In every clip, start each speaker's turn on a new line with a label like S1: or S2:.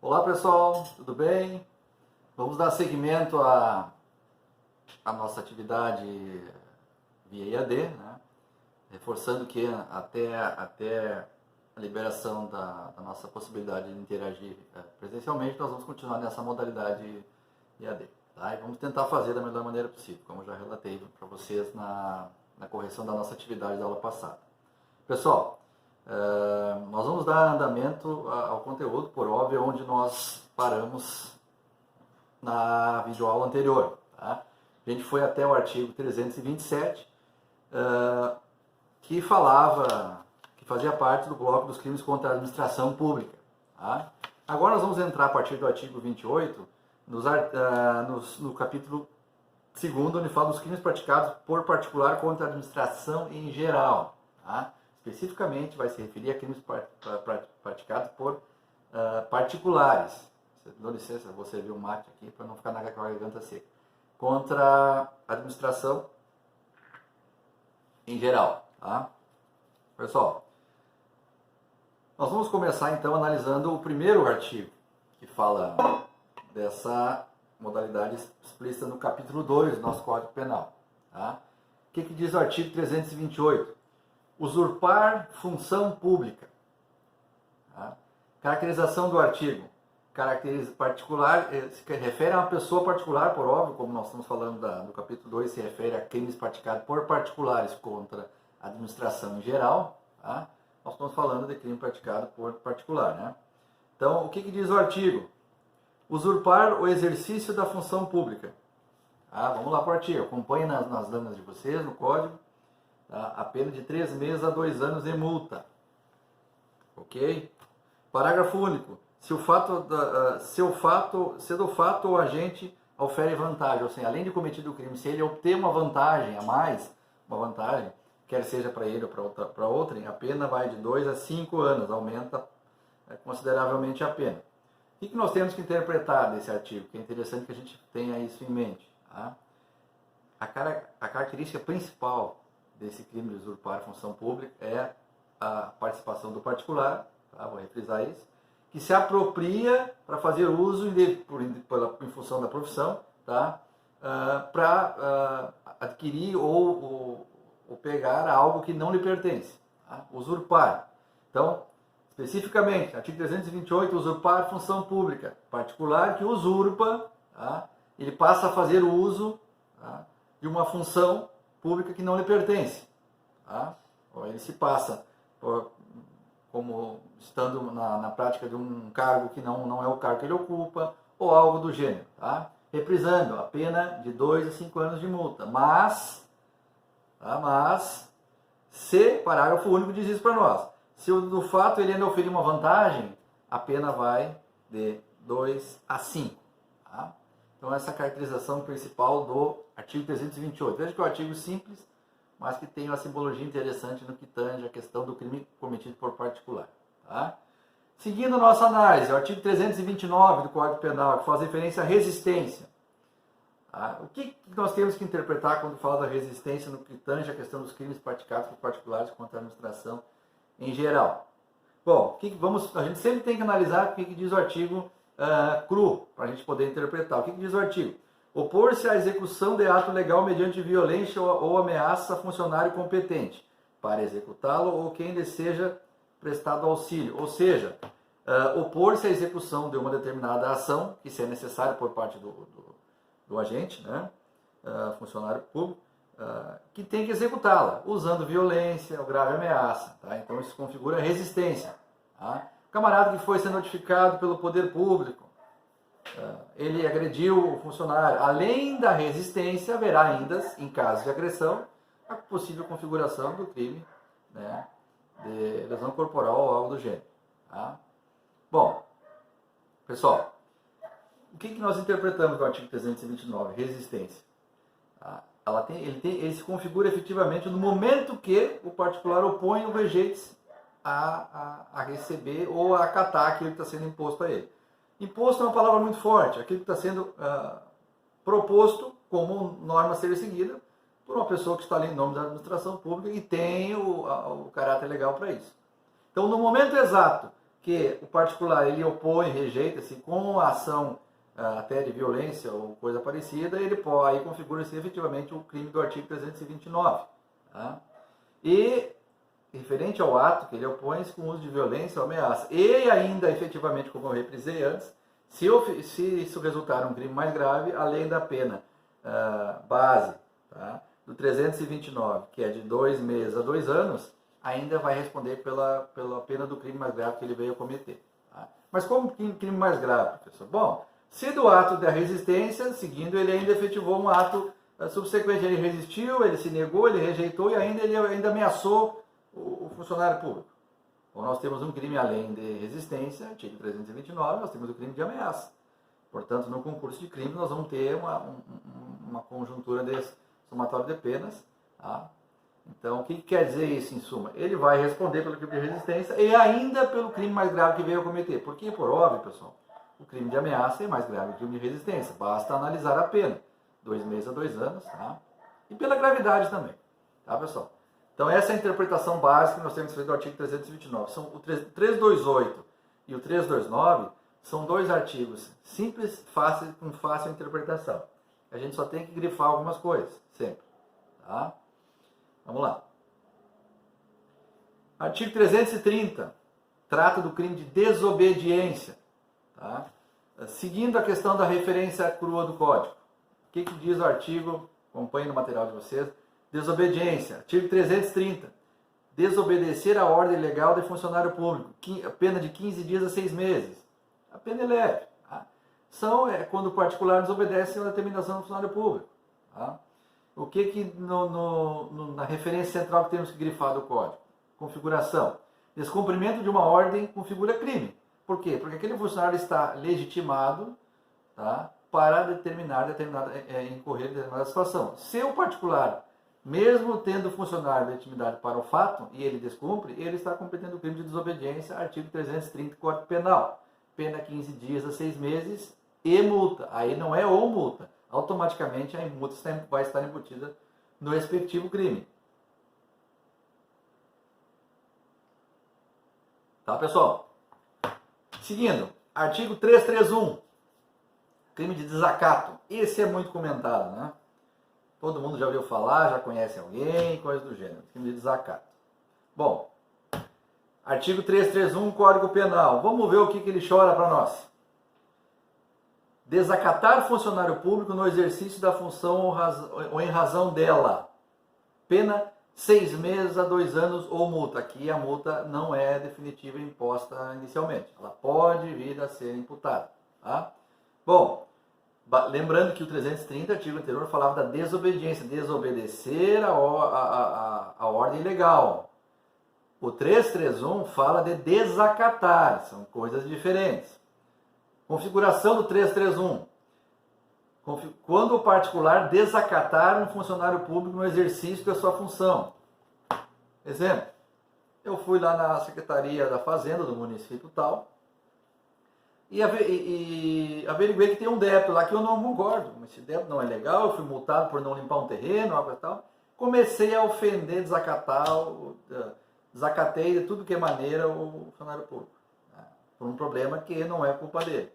S1: Olá pessoal, tudo bem? Vamos dar seguimento à nossa atividade via IAD, né? Reforçando que até a liberação da nossa possibilidade de interagir presencialmente, nós vamos continuar nessa modalidade IAD. Tá? E vamos tentar fazer da melhor maneira possível, como eu já relatei para vocês na correção da nossa atividade da aula passada. Pessoal, nós vamos dar andamento ao conteúdo, por óbvio, onde nós paramos na videoaula anterior. Tá? A gente foi até o artigo 327, que fazia parte do bloco dos crimes contra a administração pública. Tá? Agora nós vamos entrar a partir do artigo 28, no capítulo 2º, onde fala dos crimes praticados por particular contra a administração em geral. Tá? Especificamente vai se referir a crimes praticados por particulares. Dá licença, vou servir um mate aqui para não ficar na garganta seca. Contra a administração em geral. Tá? Pessoal, nós vamos começar então analisando o primeiro artigo, que fala dessa modalidade explícita no capítulo 2 do nosso Código Penal. Tá? O que diz o artigo 328? Usurpar função pública. Tá? Caracterização do artigo. Caracteriza particular, se refere a uma pessoa particular, por óbvio, como nós estamos falando do capítulo 2, se refere a crimes praticados por particulares contra a administração em geral. Tá? Nós estamos falando de crime praticado por particular. Né? Então, o que diz o artigo? Usurpar o exercício da função pública. Tá? Vamos lá para o artigo. Acompanhe nas lâminas de vocês, no código. Tá? A pena de 3 meses a 2 anos de multa. Ok? Parágrafo único. Se do fato o agente ofere vantagem, ou seja, além de cometido o crime, se ele obter uma vantagem a mais, quer seja para ele ou para outrem, a pena vai de 2 a 5 anos, aumenta consideravelmente a pena. O que nós temos que interpretar desse artigo? Que é interessante que a gente tenha isso em mente. Tá? A característica principal desse crime de usurpar a função pública é a participação do particular, tá? Vou refrisar isso, que se apropria para fazer uso em função da profissão, tá? Para adquirir ou pegar algo que não lhe pertence. Tá? Usurpar. Então, especificamente, artigo 328, usurpar função pública. Particular que usurpa, tá? Ele passa a fazer uso, tá? De uma função pública que não lhe pertence. Tá? Ou ele se passa como estando na prática de um cargo que não é o cargo que ele ocupa, ou algo do gênero. Tá? Reprisando, a pena de 2 a 5 anos de multa. Mas, se, parágrafo único diz isso para nós, se do fato ele ainda oferir uma vantagem, a pena vai de 2 a 5. Tá? Então essa é a caracterização principal do artigo 328. Veja que é um artigo simples, mas que tem uma simbologia interessante no que tange a questão do crime cometido por particular. Tá? Seguindo a nossa análise, o artigo 329 do Código Penal, que faz referência à resistência. Tá? O que nós temos que interpretar quando fala da resistência no que tange a questão dos crimes praticados por particulares contra a administração em geral? Bom, a gente sempre tem que analisar o que diz o artigo cru, para a gente poder interpretar. O que diz o artigo? Opor-se à execução de ato legal mediante violência ou ameaça a funcionário competente para executá-lo ou quem lhe seja prestado auxílio. Ou seja, opor-se à execução de uma determinada ação, que se é necessário por parte do agente, né, funcionário público, que tem que executá-la, usando violência ou grave ameaça. Tá? Então isso configura resistência. Tá? O camarada que foi ser notificado pelo poder público, ele agrediu o funcionário. Além da resistência, haverá ainda, em caso de agressão, a possível configuração do crime, né, de lesão corporal ou algo do gênero. Tá? Bom, pessoal, o que nós interpretamos do artigo 329? Resistência. Tá? Ele se configura efetivamente no momento que o particular opõe ou rejeite a receber ou a acatar aquilo que está sendo imposto a ele. Imposto é uma palavra muito forte, aquilo que está sendo proposto como norma a ser seguida por uma pessoa que está ali em nome da administração pública e tem o caráter legal para isso. Então, no momento exato que o particular ele opõe, rejeita-se com a ação até de violência ou coisa parecida, ele pode, aí configura-se efetivamente o crime do artigo 329. Tá? E referente ao ato que ele opõe-se com uso de violência ou ameaça. E ainda, efetivamente, como eu reprisei antes, se isso resultar um crime mais grave, além da pena base, tá, do 329, que é de 2 meses a 2 anos, ainda vai responder pela pena do crime mais grave que ele veio a cometer. Tá? Mas como crime mais grave, professor? Bom, se do ato da resistência, seguindo, ele ainda efetivou um ato subsequente, ele resistiu, ele se negou, ele rejeitou e ele ainda ameaçou o funcionário público. Então nós temos um crime além de resistência, artigo 329, nós temos o crime de ameaça. Portanto, no concurso de crime nós vamos ter uma conjuntura de somatório de penas. Tá? Então, o que quer dizer isso em suma? Ele vai responder pelo crime de resistência e ainda pelo crime mais grave que veio a cometer. Porque, por óbvio, pessoal, o crime de ameaça é mais grave que o crime de resistência. Basta analisar a pena. 2 meses a 2 anos. Tá? E pela gravidade também. Tá, pessoal? Então, essa é a interpretação básica que nós temos do artigo 329. São o 328 e o 329 são 2 artigos simples, fáceis, com fácil interpretação. A gente só tem que grifar algumas coisas, sempre. Tá? Vamos lá. Artigo 330 trata do crime de desobediência. Tá? Seguindo a questão da referência crua do Código. O que diz o artigo? Acompanhe no material de vocês. Desobediência. Artigo 330. Desobedecer a ordem legal de funcionário público. Pena de 15 dias a 6 meses. A pena é leve. Tá? Quando o particular desobedece a determinação do funcionário público. Tá? O que na referência central que temos que grifar do Código? Configuração. Descumprimento de uma ordem configura crime. Por quê? Porque aquele funcionário está legitimado, tá, para incorrer em determinada situação. Se o particular, mesmo tendo funcionário legitimidade para o fato, e ele descumpre, ele está cometendo o crime de desobediência, artigo 330 do Código Penal. Pena 15 dias a 6 meses e multa. Aí não é ou multa. Automaticamente a multa vai estar embutida no respectivo crime. Tá, pessoal? Seguindo, artigo 331, crime de desacato. Esse é muito comentado, né? Todo mundo já ouviu falar, já conhece alguém, coisa do gênero. Crime de desacato. Bom, artigo 331, Código Penal. Vamos ver o que ele chora para nós. Desacatar funcionário público no exercício da função ou em razão dela. Pena 6 meses a 2 anos ou multa. Aqui a multa não é definitiva e imposta inicialmente. Ela pode vir a ser imputada. Tá? Bom, lembrando que o 330, artigo anterior, falava da desobediência. Desobedecer a ordem legal. O 331 fala de desacatar. São coisas diferentes. Configuração do 331. Quando o particular desacatar um funcionário público no exercício da sua função. Exemplo, eu fui lá na Secretaria da Fazenda do município tal e averiguei que tem um débito lá que eu não concordo. Esse débito não é legal, eu fui multado por não limpar um terreno, algo e tal. Comecei a ofender, desacatei de tudo que é maneira o funcionário público. Né? Por um problema que não é culpa dele.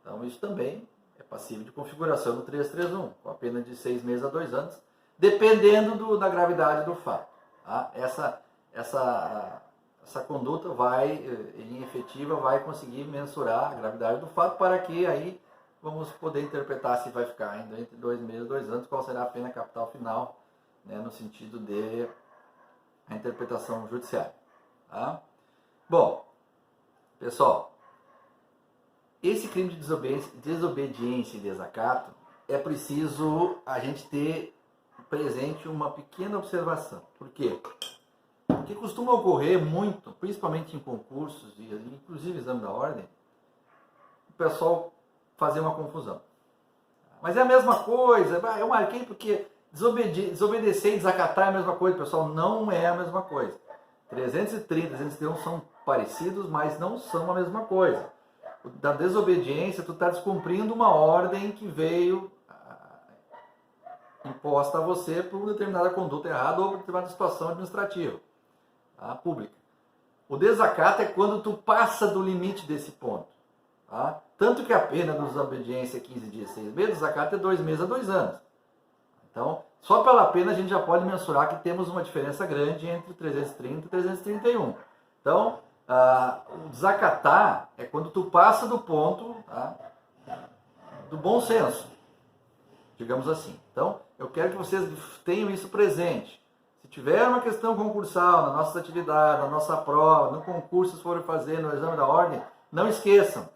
S1: Então isso também é passível de configuração do 331, com a pena de 6 meses a 2 anos, dependendo da gravidade do fato. Tá? Essa conduta em efetiva, vai conseguir mensurar a gravidade do fato para que aí vamos poder interpretar se vai ficar ainda entre 2 meses e 2 anos, qual será a pena capital final, né, no sentido de a interpretação judiciária. Tá? Bom, pessoal, esse crime de desobediência e desacato, é preciso a gente ter presente uma pequena observação. Por quê? Porque costuma ocorrer muito, principalmente em concursos, e inclusive exame da ordem, o pessoal fazer uma confusão. Mas é a mesma coisa, eu marquei porque desobedecer e desacatar é a mesma coisa, pessoal, não é a mesma coisa. 330 e 331 são parecidos, mas não são a mesma coisa. Da desobediência, tu está descumprindo uma ordem que veio imposta a você por uma determinada conduta errada ou por determinada situação administrativa, tá? Pública. O desacato é quando tu passa do limite desse ponto. Tá? Tanto que a pena da desobediência é 15 dias, 6 meses, o desacato é 2 meses a 2 anos. Então, só pela pena a gente já pode mensurar que temos uma diferença grande entre 330 e 331. Então, o desacatar é quando tu passa do ponto, tá, do bom senso, digamos assim. Então, eu quero que vocês tenham isso presente. Se tiver uma questão concursal na nossa atividade, na nossa prova, no concurso que forem fazer, no exame da ordem, não esqueçam,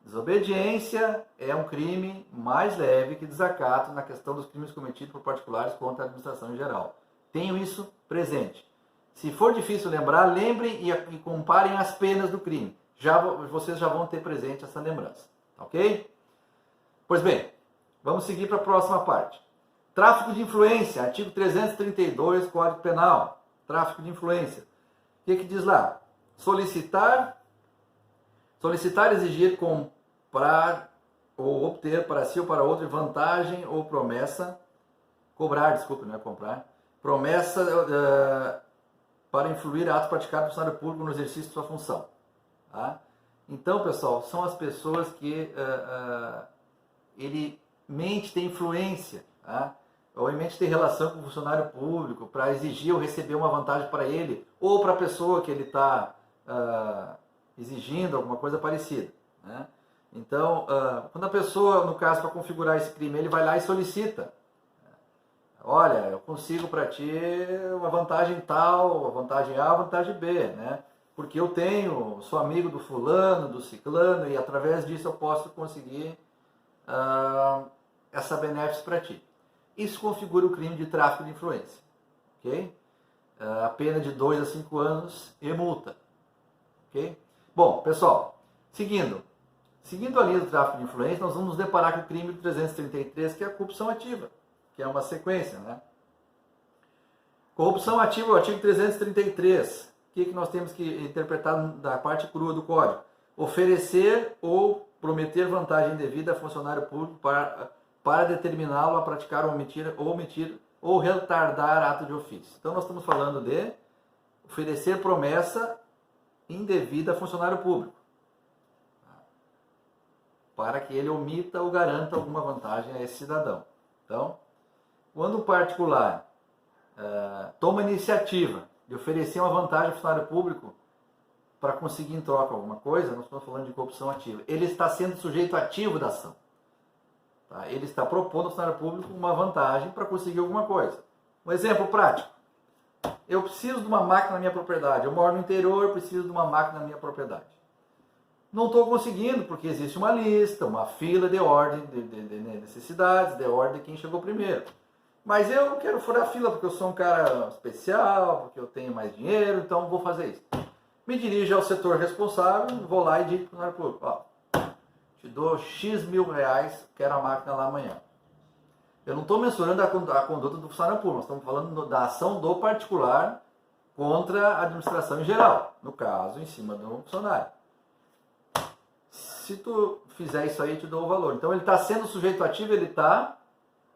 S1: desobediência é um crime mais leve que desacato na questão dos crimes cometidos por particulares contra a administração em geral. Tenham isso presente. Se for difícil lembrar, lembrem e comparem as penas do crime. Vocês já vão ter presente essa lembrança. Ok? Pois bem, vamos seguir para a próxima parte. Tráfico de influência, artigo 332, Código Penal. Tráfico de influência. O que diz lá? Solicitar, exigir, comprar ou obter para si ou para outro vantagem ou promessa, cobrar, desculpe, não é comprar, promessa para influir ato praticado por funcionário público no exercício de sua função. Tá? Então, pessoal, são as pessoas que ele mente ter influência, tá? Ou em mente ter relação com o funcionário público para exigir ou receber uma vantagem para ele ou para a pessoa que ele está exigindo alguma coisa parecida. Né? Então, quando a pessoa, no caso, para configurar esse crime, ele vai lá e solicita. Olha, eu consigo para ti uma vantagem tal, uma vantagem A, uma vantagem B, né? Porque eu sou amigo do fulano, do ciclano, e através disso eu posso conseguir essa benefício para ti. Isso configura o crime de tráfico de influência. Ok? A pena de 2 a 5 anos e multa. Ok? Bom, pessoal, seguindo a linha do tráfico de influência, nós vamos nos deparar com o crime do 333, que é a corrupção ativa, que é uma sequência, né? Corrupção ativa, o artigo 333. O que nós temos que interpretar da parte crua do Código? Oferecer ou prometer vantagem indevida a funcionário público para determiná-lo a praticar ou omitir ou retardar ato de ofício. Então nós estamos falando de oferecer promessa indevida a funcionário público, para que ele omita ou garanta alguma vantagem a esse cidadão. Então, quando o particular toma a iniciativa de oferecer uma vantagem ao funcionário público para conseguir em troca alguma coisa, nós estamos falando de corrupção ativa. Ele está sendo sujeito ativo da ação. Tá? Ele está propondo ao funcionário público uma vantagem para conseguir alguma coisa. Um exemplo prático. Eu preciso de uma máquina na minha propriedade. Eu moro no interior, preciso de uma máquina na minha propriedade. Não estou conseguindo, porque existe uma lista, uma fila de ordem de necessidades, de ordem de quem chegou primeiro. Mas eu quero furar a fila, porque eu sou um cara especial, porque eu tenho mais dinheiro, então vou fazer isso. Me dirijo ao setor responsável, vou lá e digo para o funcionário público, ó, te dou X mil reais, quero a máquina lá amanhã. Eu não estou mensurando a conduta do funcionário público, nós estamos falando da ação do particular contra a administração em geral, no caso, em cima do funcionário. Se tu fizer isso aí, eu te dou o valor. Então ele está sendo sujeito ativo, ele está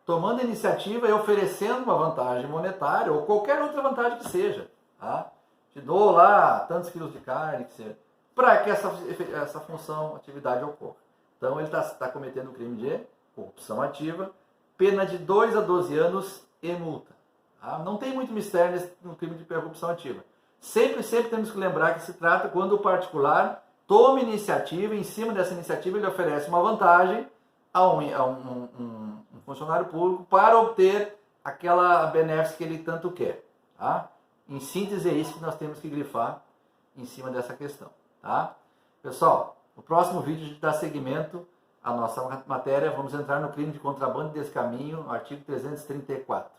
S1: tomando a iniciativa e oferecendo uma vantagem monetária ou qualquer outra vantagem que seja. Tá? Te dou lá tantos quilos de carne, que seja, para que essa função, atividade ocorra. Então ele está cometendo o crime de corrupção ativa, pena de 2 a 12 anos e multa. Tá? Não tem muito mistério no crime de corrupção ativa. Sempre temos que lembrar que se trata quando o particular toma iniciativa, em cima dessa iniciativa ele oferece uma vantagem a um funcionário público para obter aquela benefício que ele tanto quer. Tá? Em síntese, é isso que nós temos que grifar em cima dessa questão. Tá? Pessoal, no próximo vídeo a gente dá seguimento à nossa matéria. Vamos entrar no crime de contrabando e descaminho, no artigo 334.